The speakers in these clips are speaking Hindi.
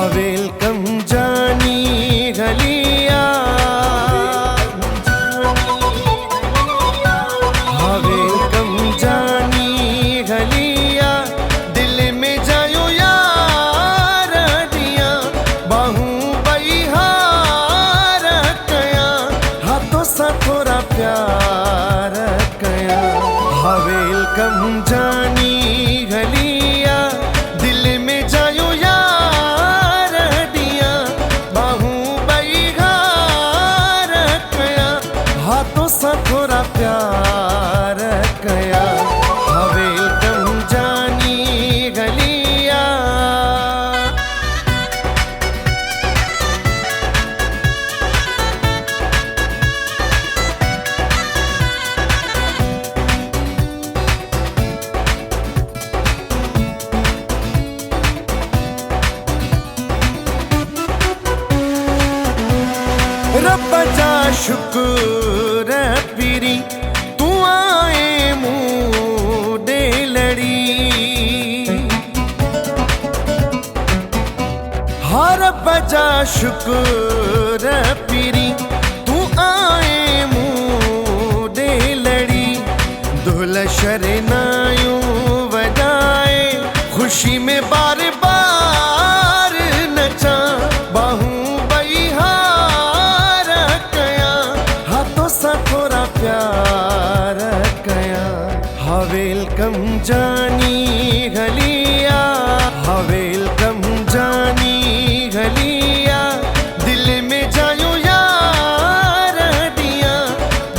वेलकम जानी गलिया, वेलकम जानी गलिया, दिल में जायो यार दिया, बाहू बहार कया, हाथों सा थोड़ा प्यार कया। वेलकम जानी गलिया, दिल में जायो यार दिया, बाहू बहार कया, हाथों सा थोड़ा प्यार कया। वेलकम जानी गलिया। रब जा शुक्र पीरी, तू आए मुँह दे लड़ी। हाँ रब जा शुक्र पीरी, तू आए मुँह दे लड़ी। दुल्हा शरनायूं बजाए, खुशी में बार बार नचा, बाहू सा थोड़ा प्यार कया। वेलकम जानी गलिया, वेलकम जानी गलिया, दिल में जायो यार दिया,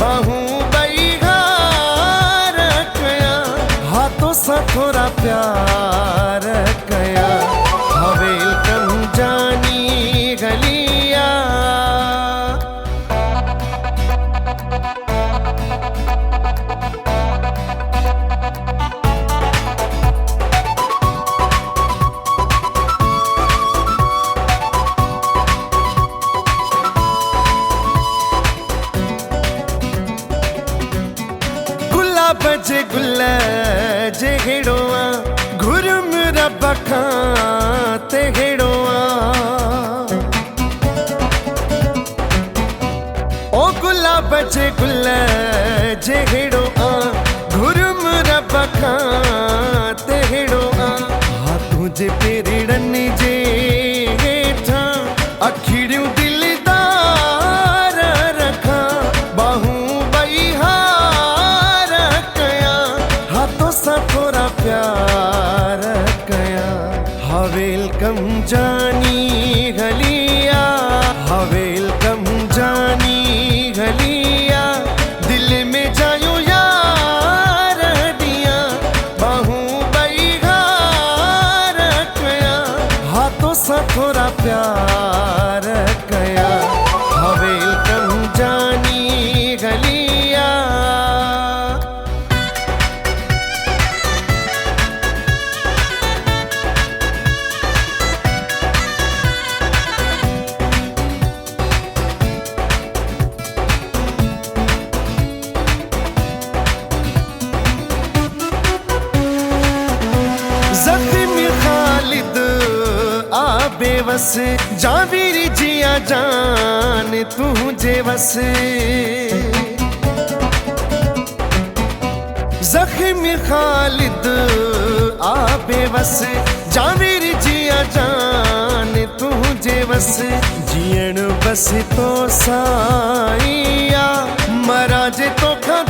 बाहू बहार कया, हाथों सा थोड़ा प्यार कया। वेलकम जानी गलिया। बजे गुल जे हेड़ोआ, घुरम रब खाते हेड़ोआ। ओ गुला बजे गुल जे हेड़ोआ, घुरम रब खाते हेड़ोआ। हाथों जे पेरड़न जे हेठा, अखिड़ियों दिलदार रखा, बाहू सा थोड़ा प्यार कया। वेलकम जानी गलिया, वेलकम जानी गलिया, दिल में जायो यार दिया, बाहू बहार कया, हाथों सा थोड़ा प्यार कया। वेलकम जानी गलिया। ज़ख्मी खालिद बेवस, जावीर जिया जान तुझे बस। ज़ख्मी खालिद बेवस, जावीर जिया जान तुझे बस। जियण बस तो साईया, मरा जे तो खा